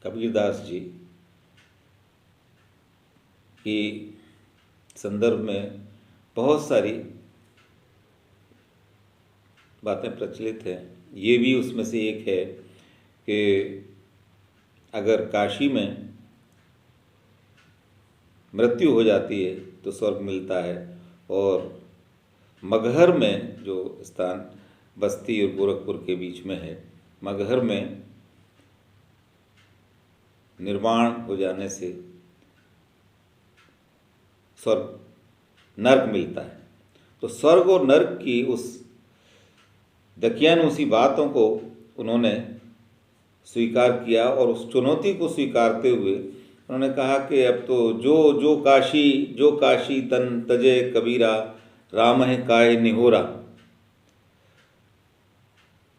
कबीरदास जी की संदर्भ में बहुत सारी बातें प्रचलित हैं। ये भी उसमें से एक है कि अगर काशी में मृत्यु हो जाती है तो स्वर्ग मिलता है, और मगहर में जो स्थान बस्ती और गोरखपुर के बीच में है, मगहर में निर्वाण हो जाने से स्वर्ग नर्क मिलता है। तो स्वर्ग और नर्क की उस दकियानुसी बातों को उन्होंने स्वीकार किया, और उस चुनौती को स्वीकारते हुए उन्होंने कहा कि अब तो जो काशी तन तजे कबीरा, राम है काहे निहोरा।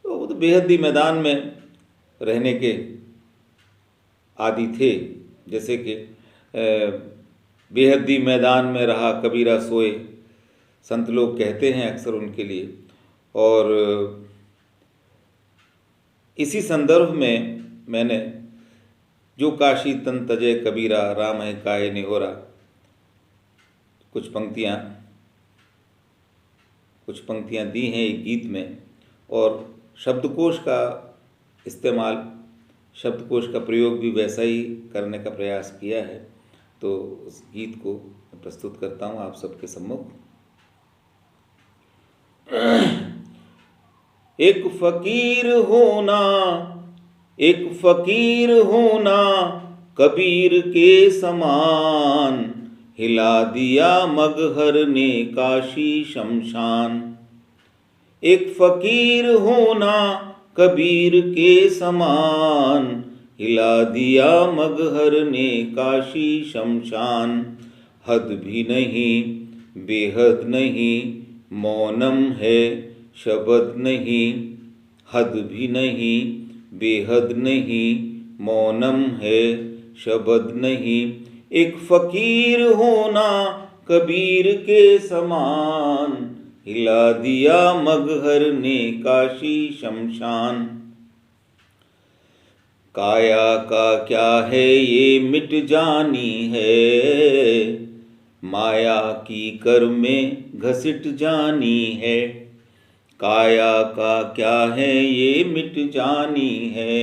तो वो तो बेहद्दी मैदान में रहने के आदि थे, जैसे कि बेहद्दी मैदान में रहा कबीरा सोए, संत लोग कहते हैं अक्सर उनके लिए। और इसी संदर्भ में मैंने जो काशी तन तजे कबीरा, राम है काहे निहोरा, कुछ पंक्तियाँ दी हैं एक गीत में, और शब्दकोश का इस्तेमाल, शब्दकोश का प्रयोग भी वैसा ही करने का प्रयास किया है। तो उस गीत को प्रस्तुत करता हूँ आप सबके सम्मुख। एक फकीर होना कबीर के समान, हिला दिया मगहर ने काशी शमशान। एक फकीर होना कबीर के समान, हिला दिया मगहर ने काशी शमशान। हद भी नहीं बेहद नहीं, मौनम है शब्द नहीं। हद भी नहीं बेहद नहीं, मौनम है शब्द नहीं। एक फकीर होना कबीर के समान, हिला दिया मगहर ने काशी शमशान। काया का क्या है ये मिट जानी है, माया की कर में घसीट जानी है। काया का क्या है ये मिट जानी है,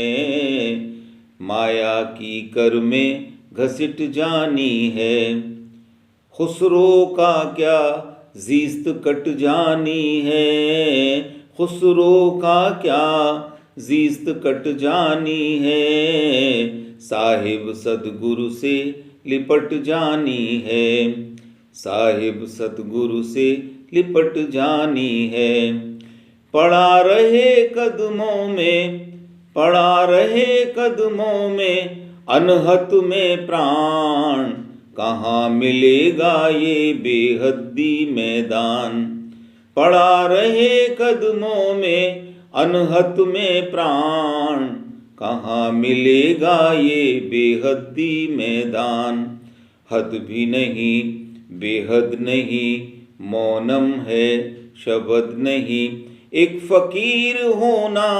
माया की कर में घसीट जानी है। खुसरो का क्या जीस्त कट जानी है, खुसरो का क्या जीस्त कट जानी है। साहिब सतगुरु से लिपट जानी है, साहिब सतगुरु से लिपट जानी है। पड़ा रहे कदमों में अनहत में प्राण, कहाँ मिलेगा ये बेहद्दी मैदान। पड़ा रहे कदमों में अनहत में प्राण, कहाँ मिलेगा ये बेहद्दी मैदान। हद भी नहीं बेहद नहीं, मौनम है शब्द नहीं। एक फकीर होना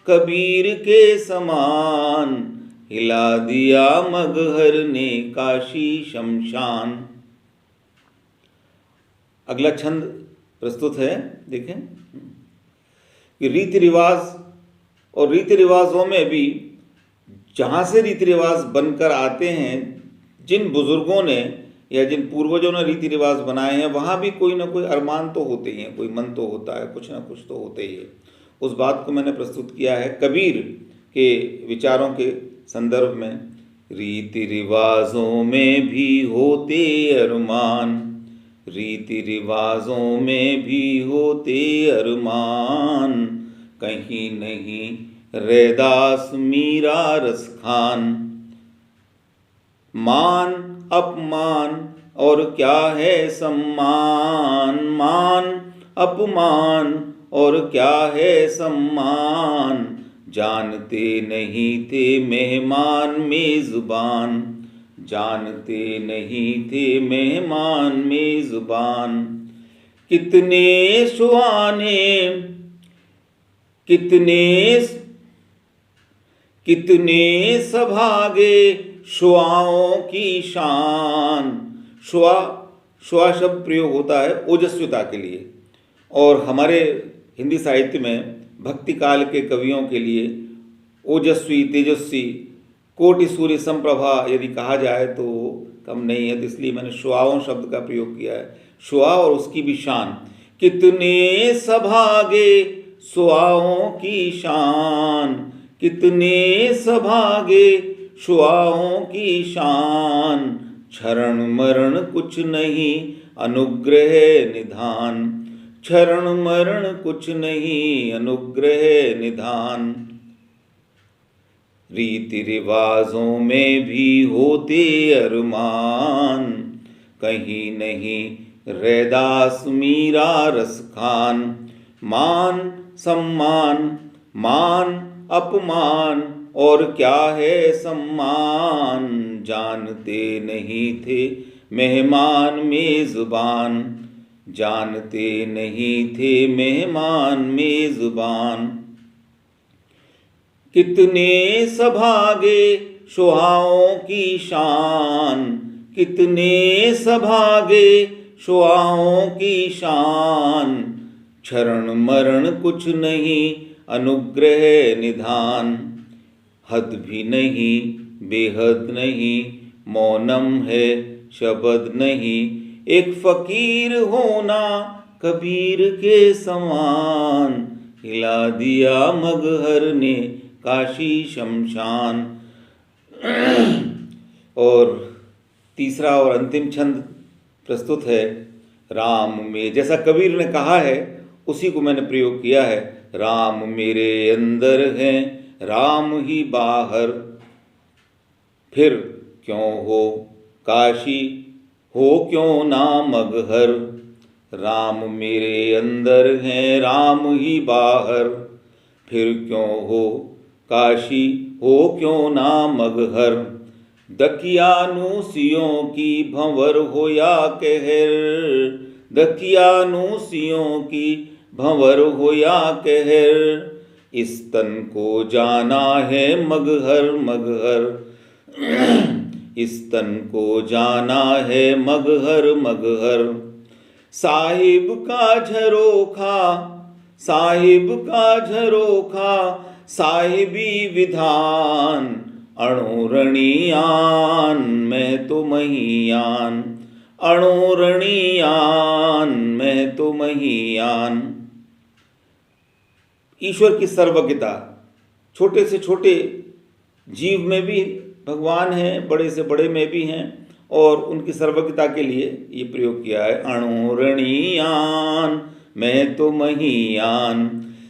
कबीर के समान, हिला दिया मगहर ने काशी शमशान। अगला छंद प्रस्तुत है, देखें कि रीति रिवाज और रीति रिवाजों में भी जहाँ से रीति रिवाज बनकर आते हैं, जिन बुजुर्गों ने या जिन पूर्वजों ने रीति रिवाज बनाए हैं, वहाँ भी कोई ना कोई अरमान तो होते ही हैं, कोई मन तो होता है, कुछ ना कुछ तो होते ही है। उस बात को मैंने प्रस्तुत किया है कबीर के विचारों के संदर्भ में। रीति रिवाजों में भी होते अरमान, रीति रिवाजों में भी होते अरमान। कहीं नहीं रैदास मीरा रस खान। मान अपमान और क्या है सम्मान, मान अपमान और क्या है सम्मान। जानते नहीं थे मेहमान मेज़बान, जानते नहीं थे मेहमान मेज़बान। कितने सुहाने कितने सभागे श्वाओं की शान। श्वा श्वा शब्द प्रयोग होता है ओजस्विता के लिए, और हमारे हिंदी साहित्य में भक्ति काल के कवियों के लिए ओजस्वी, तेजस्वी, कोटि सूर्य संप्रभा यदि कहा जाए तो कम नहीं है, तो इसलिए मैंने श्वाओं शब्द का प्रयोग किया है। श्वा और उसकी भी शान। कितने सभागे श्वाओं की शान, कितने सभागे श्वाओं की शान। क्षरण मरण कुछ नहीं अनुग्रह निधान, क्षरण मरण कुछ नहीं अनुग्रह निधान। रीति रिवाजों में भी होते अरमान, कहीं नहीं रैदास मीरा रस खान। मान सम्मान, मान अपमान, और क्या है सम्मान। जानते नहीं थे मेहमान मेज़बान, जानते नहीं थे मेहमान मेज़बान। कितने सभागे श्वाओं की शान, कितने सभागे श्वाओं की शान। क्षरण मरण कुछ नहीं अनुग्रह निधान। हद भी नहीं बेहद नहीं मौनम है शब्द नहीं। एक फकीर होना कबीर के समान, हिला दिया मगहर ने काशी शमशान। और तीसरा और अंतिम छंद प्रस्तुत है राम में। जैसा कबीर ने कहा है उसी को मैंने प्रयोग किया है। राम मेरे अंदर हैं राम ही बाहर, फिर क्यों हो काशी हो क्यों ना मगहर। राम मेरे अंदर हैं राम ही बाहर, फिर क्यों हो काशी हो क्यों ना मगहर। दकियानुसियों की भंवर हो या कहर, दकियानुसियों की भंवर हो या कहर। इस तन को जाना है मगहर मगहर, इस तन को जाना है मगहर मगहर। साहिब का झरोखा, साहिब का झरोखा, साहिबी विधान। अणुरणियान मैं तो महियान, अणुरणियान मैं तो महियान। ईश्वर की सर्वज्ञता, छोटे से छोटे जीव में भी भगवान हैं, बड़े से बड़े में भी हैं, और उनकी सर्वज्ञता के लिए ये प्रयोग किया है। अणुरणियान मैं तो महियान,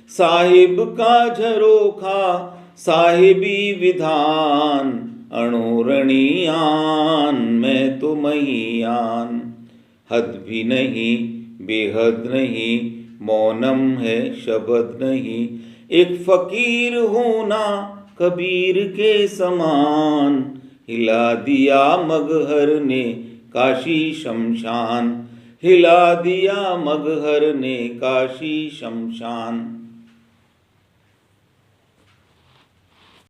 साहिब का झरोखा साहिबी विधान। अणुरणियान मैं तो महियान। हद भी नहीं बेहद नहीं मौनम है शब्द नहीं। एक फकीर होना कबीर के समान, हिला दिया मगहर ने काशी शमशान, हिला दिया मगहर ने काशी शमशान।